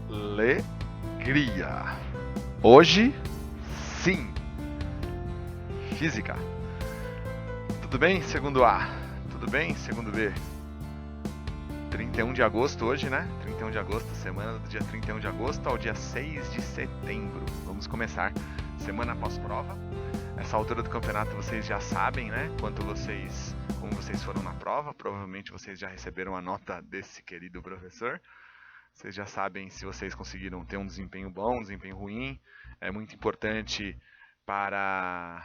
alegria. Hoje, sim, física. Tudo bem, segundo A? Tudo bem, segundo B? 31 de agosto hoje, né? 31 de agosto, semana do dia 31 de agosto ao dia 6 de setembro. Vamos começar semana após prova. Essa altura do campeonato vocês já sabem, né? Como vocês foram na prova. Provavelmente vocês já receberam a nota desse querido professor. Vocês já sabem se vocês conseguiram ter um desempenho bom, um desempenho ruim. É muito importante para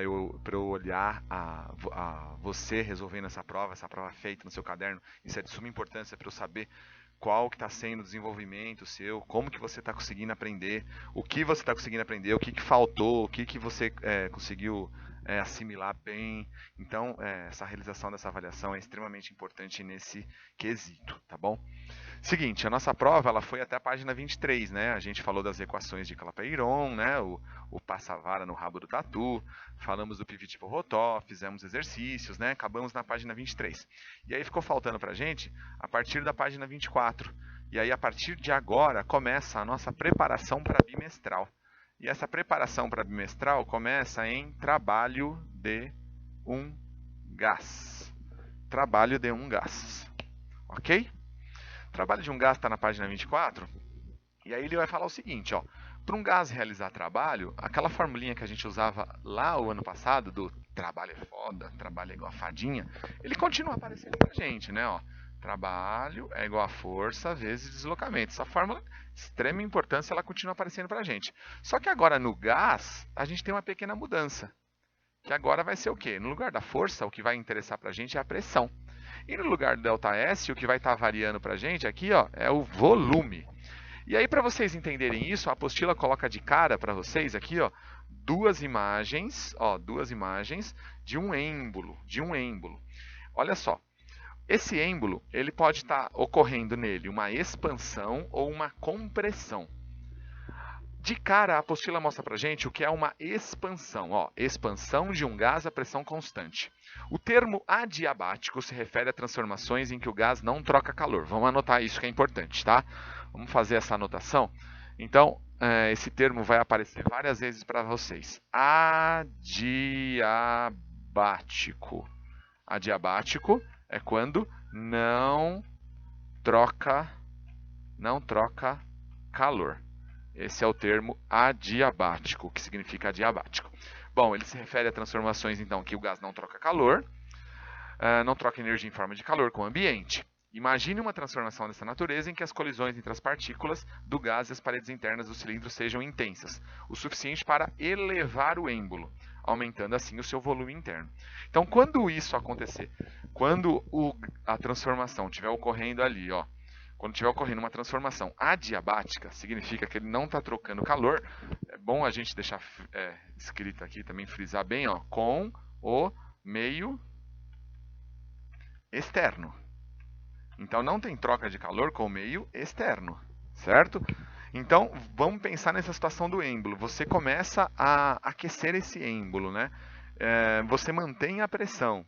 eu olhar a você resolvendo essa prova feita no seu caderno. Isso é de suma importância para eu saber qual que está sendo o desenvolvimento seu, como que você está conseguindo aprender, o que você está conseguindo aprender, o que faltou, o que você conseguiu assimilar bem. Então, essa realização dessa avaliação é extremamente importante nesse quesito, tá bom? Seguinte, a nossa prova ela foi até a página 23, né? A gente falou das equações de Clapeyron, né? O passa-vara no rabo do tatu, falamos do pivot Pohoto, fizemos exercícios, né? Acabamos na página 23. E aí ficou faltando pra gente a partir da página 24. E aí a partir de agora começa a nossa preparação para bimestral. E essa preparação para bimestral começa em trabalho de um gás. Trabalho de um gás. Ok? O trabalho de um gás está na página 24, e aí ele vai falar o seguinte, ó, para um gás realizar trabalho, aquela formulinha que a gente usava lá o ano passado, do trabalho é foda, trabalho é igual a fadinha, ele continua aparecendo pra gente, né, ó, trabalho é igual a força vezes deslocamento. Essa fórmula, de extrema importância, ela continua aparecendo pra gente. Só que agora no gás, a gente tem uma pequena mudança, que agora vai ser o quê? No lugar da força, o que vai interessar pra gente é a pressão. E no lugar do ΔS, o que vai estar variando para a gente aqui ó, é o volume. E aí, para vocês entenderem isso, a apostila coloca de cara para vocês aqui ó, duas imagens de um êmbolo. Olha só, esse êmbolo ele pode estar ocorrendo nele uma expansão ou uma compressão. De cara, a apostila mostra pra gente o que é uma expansão. Ó, expansão de um gás a pressão constante. O termo adiabático se refere a transformações em que o gás não troca calor. Vamos anotar isso que é importante, tá? Vamos fazer essa anotação. Então, esse termo vai aparecer várias vezes para vocês. Adiabático. Adiabático é quando não troca calor. Esse é o termo adiabático, que significa adiabático. Bom, ele se refere a transformações, então, que o gás não troca calor, não troca energia em forma de calor com o ambiente. Imagine uma transformação dessa natureza em que as colisões entre as partículas do gás e as paredes internas do cilindro sejam intensas, o suficiente para elevar o êmbolo, aumentando assim o seu volume interno. Então, quando isso acontecer, quando a transformação estiver ocorrendo ali, ó, quando estiver ocorrendo uma transformação adiabática, significa que ele não está trocando calor. É bom a gente deixar escrito aqui também, frisar bem, ó, com o meio externo. Então não tem troca de calor com o meio externo, certo? Então vamos pensar nessa situação do êmbolo. Você começa a aquecer esse êmbolo, né? Você mantém a pressão,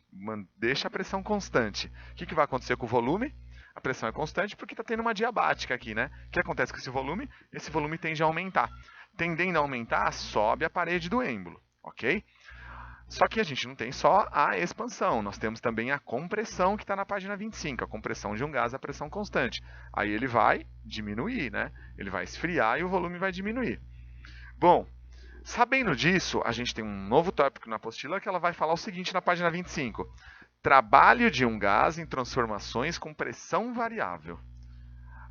deixa a pressão constante. O que vai acontecer com o volume? A pressão é constante porque está tendo uma diabática aqui, né? O que acontece com esse volume? Esse volume tende a aumentar. Tendendo a aumentar, sobe a parede do êmbolo, ok? Só que a gente não tem só a expansão, nós temos também a compressão que está na página 25, a compressão de um gás a pressão constante. Aí ele vai diminuir, né? Ele vai esfriar e o volume vai diminuir. Bom, sabendo disso, a gente tem um novo tópico na apostila que ela vai falar o seguinte na página 25. Trabalho de um gás em transformações com pressão variável.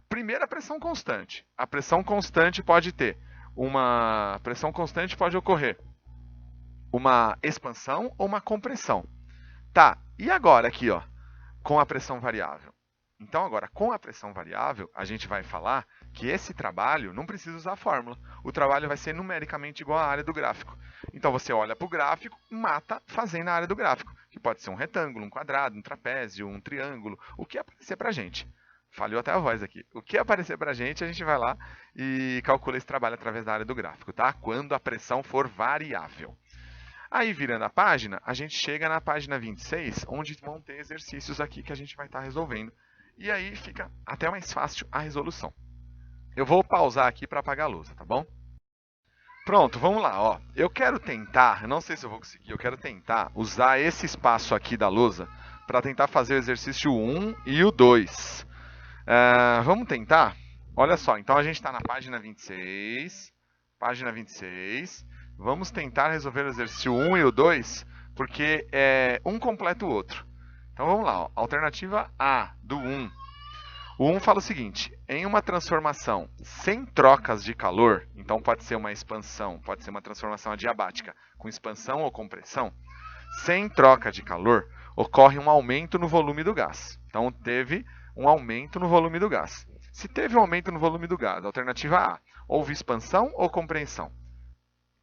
Primeiro, a pressão constante. A pressão constante pode ocorrer uma expansão ou uma compressão. Tá, e agora aqui, ó, com a pressão variável? Então agora, com a pressão variável, a gente vai falar que esse trabalho não precisa usar a fórmula. O trabalho vai ser numericamente igual à área do gráfico. Então você olha para o gráfico e mata fazendo a área do gráfico, que pode ser um retângulo, um quadrado, um trapézio, um triângulo, o que aparecer para a gente. Falhou até a voz aqui. O que aparecer para a gente vai lá e calcula esse trabalho através da área do gráfico, tá? Quando a pressão for variável. Aí, virando a página, a gente chega na página 26, onde vão ter exercícios aqui que a gente vai estar resolvendo. E aí fica até mais fácil a resolução. Eu vou pausar aqui para apagar a lousa, tá bom? Pronto, vamos lá, ó. Eu quero tentar, não sei se eu vou conseguir, eu quero tentar usar esse espaço aqui da lousa para tentar fazer o exercício 1 e o 2. Vamos tentar? Olha só, então a gente está na página 26. Página 26. Vamos tentar resolver o exercício 1 e o 2, porque um completa o outro. Então vamos lá, ó. Alternativa A do 1. O 1 fala o seguinte: em uma transformação sem trocas de calor, então pode ser uma expansão, pode ser uma transformação adiabática com expansão ou compressão, sem troca de calor, ocorre um aumento no volume do gás. Então teve um aumento no volume do gás. Se teve um aumento no volume do gás, alternativa A, houve expansão ou compressão?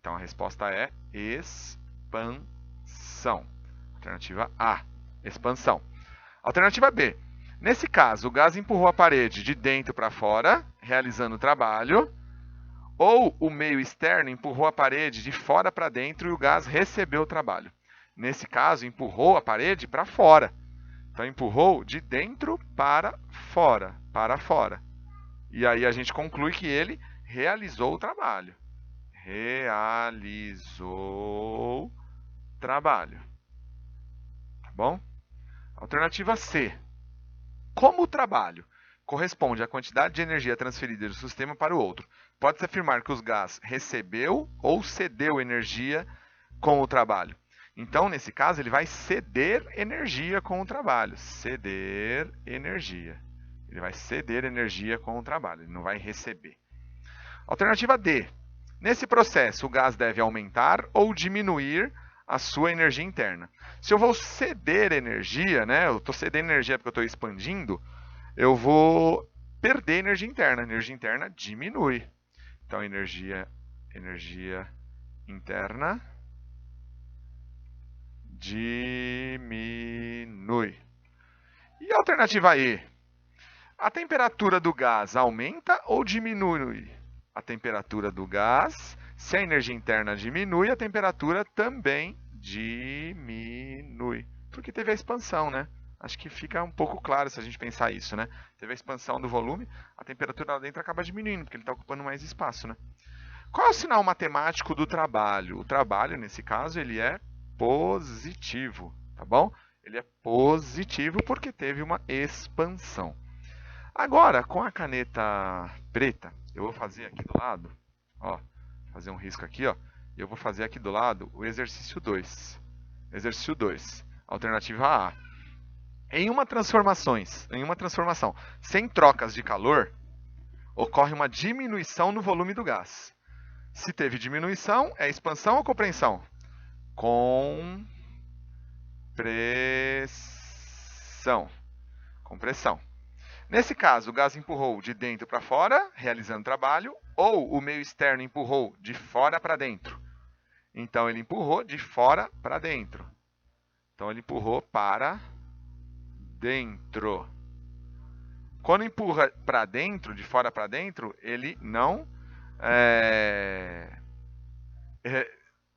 Então a resposta é expansão. Alternativa A, expansão. Alternativa B. Nesse caso, o gás empurrou a parede de dentro para fora, realizando o trabalho, ou o meio externo empurrou a parede de fora para dentro e o gás recebeu o trabalho. Nesse caso, empurrou a parede para fora. Então, empurrou de dentro para fora, E aí a gente conclui que ele realizou o trabalho. Realizou trabalho. Tá bom? Alternativa C. Como o trabalho corresponde à quantidade de energia transferida de um sistema para o outro, pode-se afirmar que o gás recebeu ou cedeu energia com o trabalho. Então, nesse caso, ele vai ceder energia com o trabalho. Ceder energia. Ele vai ceder energia com o trabalho, ele não vai receber. Alternativa D. Nesse processo, o gás deve aumentar ou diminuir a sua energia interna. Se eu vou ceder energia, né, eu estou cedendo energia porque eu estou expandindo, eu vou perder energia interna. A energia interna diminui. Então, energia interna diminui. E a alternativa E? A temperatura do gás aumenta ou diminui? A temperatura do gás, se a energia interna diminui, a temperatura também diminui. Porque teve a expansão, né? Acho que fica um pouco claro se a gente pensar isso, né? Teve a expansão do volume, a temperatura lá dentro acaba diminuindo, porque ele está ocupando mais espaço, né? Qual é o sinal matemático do trabalho? O trabalho, nesse caso, ele é positivo, tá bom? Ele é positivo porque teve uma expansão. Agora, com a caneta preta, eu vou fazer aqui do lado, ó, fazer um risco aqui, ó, e eu vou fazer aqui do lado o exercício 2. Exercício 2, alternativa A. Em uma transformação sem trocas de calor, ocorre uma diminuição no volume do gás. Se teve diminuição, é expansão ou compressão? Compressão. Nesse caso, o gás empurrou de dentro para fora, realizando trabalho, ou o meio externo empurrou de fora para dentro? Então, ele empurrou de fora para dentro. Então, ele empurrou para dentro. Quando empurra para dentro, de fora para dentro, ele não...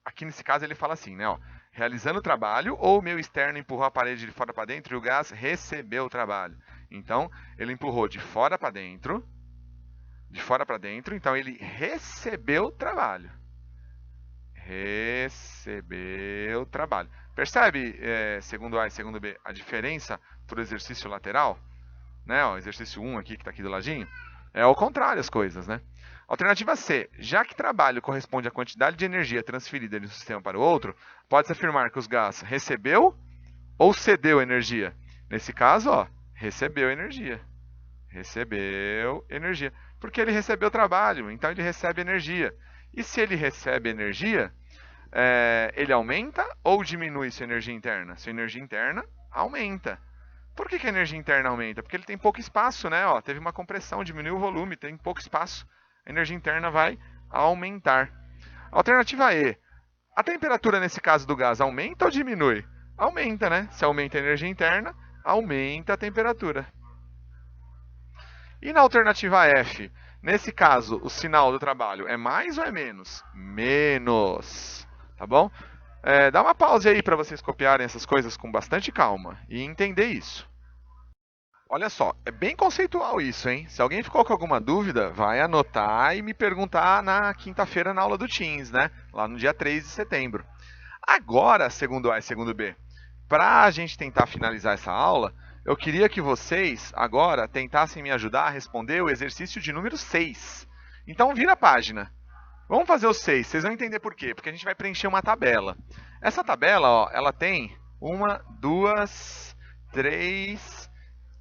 Aqui nesse caso ele fala assim, né? Ó, realizando o trabalho, ou o meio externo empurrou a parede de fora para dentro e o gás recebeu o trabalho. Então, ele empurrou de fora para dentro, então ele recebeu o trabalho. Recebeu trabalho. Percebe, segundo A e segundo B, a diferença para o exercício lateral? Né? O exercício 1 aqui, que está aqui do ladinho. É ao contrário as coisas, né? Alternativa C. Já que trabalho corresponde à quantidade de energia transferida de um sistema para o outro, pode-se afirmar que os gás recebeu ou cedeu energia? Nesse caso, ó, recebeu energia. Recebeu energia. Porque ele recebeu trabalho, então ele recebe energia. E se ele recebe energia, ele aumenta ou diminui sua energia interna? Sua energia interna aumenta. Por que a energia interna aumenta? Porque ele tem pouco espaço, né? Ó, teve uma compressão, diminuiu o volume, tem pouco espaço. A energia interna vai aumentar. Alternativa E. A temperatura, nesse caso do gás, aumenta ou diminui? Aumenta, né? Se aumenta a energia interna, aumenta a temperatura. E na alternativa F? Nesse caso, o sinal do trabalho é mais ou é menos? Menos. Tá bom? Dá uma pausa aí para vocês copiarem essas coisas com bastante calma e entender isso. Olha só, é bem conceitual isso, hein? Se alguém ficou com alguma dúvida, vai anotar e me perguntar na quinta-feira na aula do Teams, né? Lá no dia 3 de setembro. Agora, segundo A e segundo B, para a gente tentar finalizar essa aula, eu queria que vocês agora tentassem me ajudar a responder o exercício de número 6. Então, vira a página. Vamos fazer o 6, vocês vão entender por quê. Porque a gente vai preencher uma tabela. Essa tabela, ó, ela tem uma, duas, três,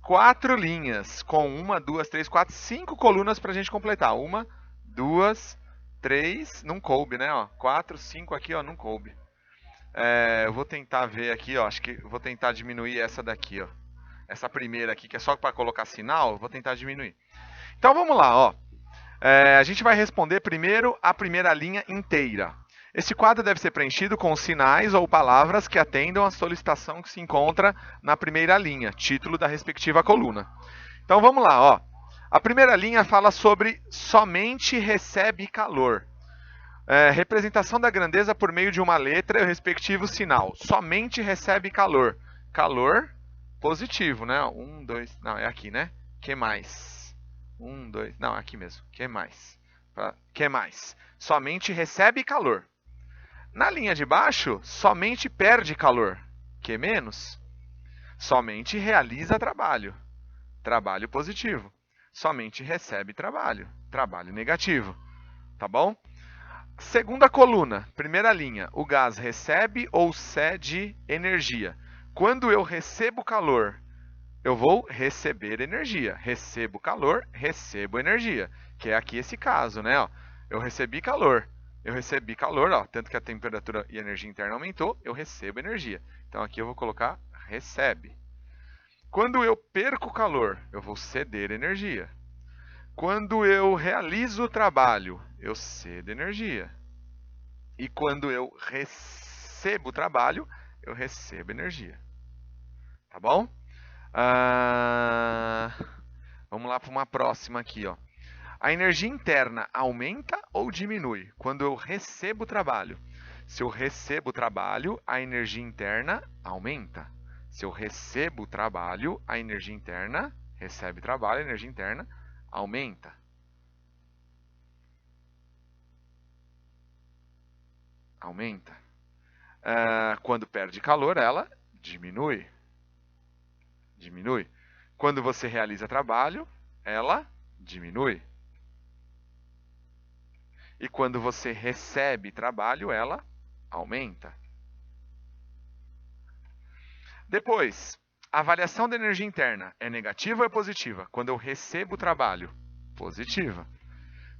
quatro linhas. Com uma, duas, três, quatro, cinco colunas para a gente completar. Uma, duas, três, não coube, né? Ó, quatro, cinco aqui, ó, não coube. Eu vou tentar ver aqui, ó, acho que vou tentar diminuir essa daqui, ó. Essa primeira aqui, que é só para colocar sinal, eu vou tentar diminuir. Então vamos lá, ó. A gente vai responder primeiro a primeira linha inteira. Esse quadro deve ser preenchido com sinais ou palavras que atendam à solicitação que se encontra na primeira linha, título da respectiva coluna. Então vamos lá, ó. A primeira linha fala sobre somente recebe calor. Representação da grandeza por meio de uma letra e o respectivo sinal. Somente recebe calor. Calor positivo, né? Um, dois, não, é aqui, né? Que mais? Um, dois, não, aqui mesmo. Que mais? Que mais? Somente recebe calor. Na linha de baixo, somente perde calor. Que menos? Somente realiza trabalho. Trabalho positivo. Somente recebe trabalho. Trabalho negativo. Tá bom? Segunda coluna, primeira linha. O gás recebe ou cede energia. Quando eu recebo calor, eu vou receber energia. Recebo calor, recebo energia. Que é aqui esse caso, né? Ó, eu recebi calor. Eu recebi calor, ó, tanto que a temperatura e a energia interna aumentou, eu recebo energia. Então aqui eu vou colocar recebe. Quando eu perco calor, eu vou ceder energia. Quando eu realizo o trabalho, eu cedo energia. E quando eu recebo trabalho, eu recebo energia. Tá bom? Vamos lá para uma próxima aqui, ó. A energia interna aumenta ou diminui quando eu recebo trabalho? Se eu recebo trabalho, a energia interna aumenta. Se eu recebo trabalho, a energia interna recebe trabalho, a energia interna aumenta. Aumenta. Quando perde calor, ela diminui. Diminui. Quando você realiza trabalho, ela diminui. E quando você recebe trabalho, ela aumenta. Depois, a variação da energia interna é negativa ou é positiva? Quando eu recebo trabalho, positiva.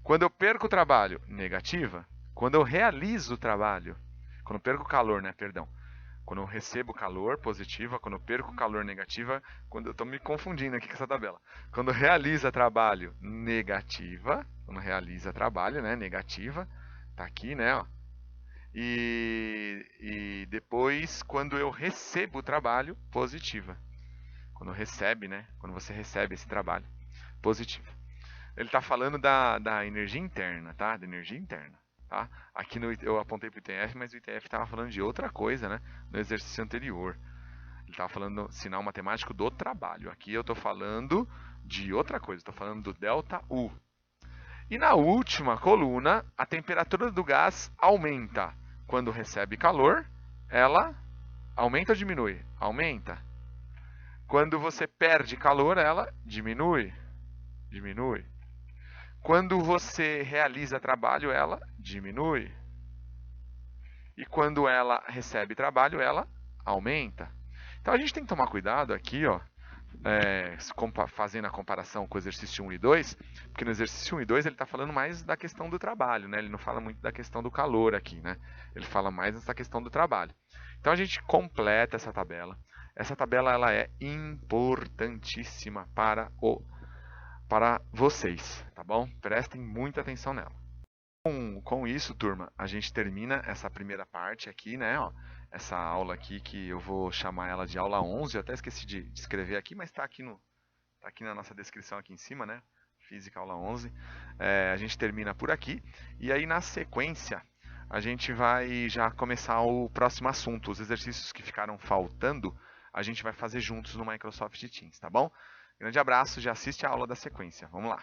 Quando eu perco o trabalho, negativa. Quando eu realizo o trabalho, quando eu perco calor, né, perdão. Quando eu recebo calor, positiva. Quando eu perco calor, negativa. Quando eu estou me confundindo aqui com essa tabela. Quando realiza trabalho, negativa. Quando realiza trabalho, né, negativa. Tá aqui, né, ó. E depois, quando eu recebo o trabalho, positiva. Quando recebe, né? Quando você recebe esse trabalho, positivo. Ele está falando da energia interna, tá? Da energia interna. Tá? Aqui eu apontei para o ITF, mas o ITF estava falando de outra coisa, né? No exercício anterior. Ele estava falando do sinal matemático do trabalho. Aqui eu estou falando de outra coisa. Estou falando do delta U. E na última coluna, a temperatura do gás aumenta. Quando recebe calor, ela aumenta ou diminui? Aumenta. Quando você perde calor, ela diminui. Diminui. Quando você realiza trabalho, ela diminui. E quando ela recebe trabalho, ela aumenta. Então a gente tem que tomar cuidado aqui, ó, fazendo a comparação com o exercício 1 e 2, porque no exercício 1 e 2 ele está falando mais da questão do trabalho, né? Ele não fala muito da questão do calor aqui, né? Ele fala mais dessa questão do trabalho. Então a gente completa essa tabela. Essa tabela ela é importantíssima para vocês, tá bom? Prestem muita atenção nela. Com isso, turma, a gente termina essa primeira parte aqui, né? Ó, essa aula aqui que eu vou chamar ela de aula 11. Eu até esqueci de escrever aqui, mas está aqui, tá aqui na nossa descrição aqui em cima, né? Física aula 11. A gente termina por aqui. E aí, na sequência, a gente vai já começar o próximo assunto. Os exercícios que ficaram faltando, a gente vai fazer juntos no Microsoft Teams, tá bom? Grande abraço, já assiste a aula da sequência. Vamos lá.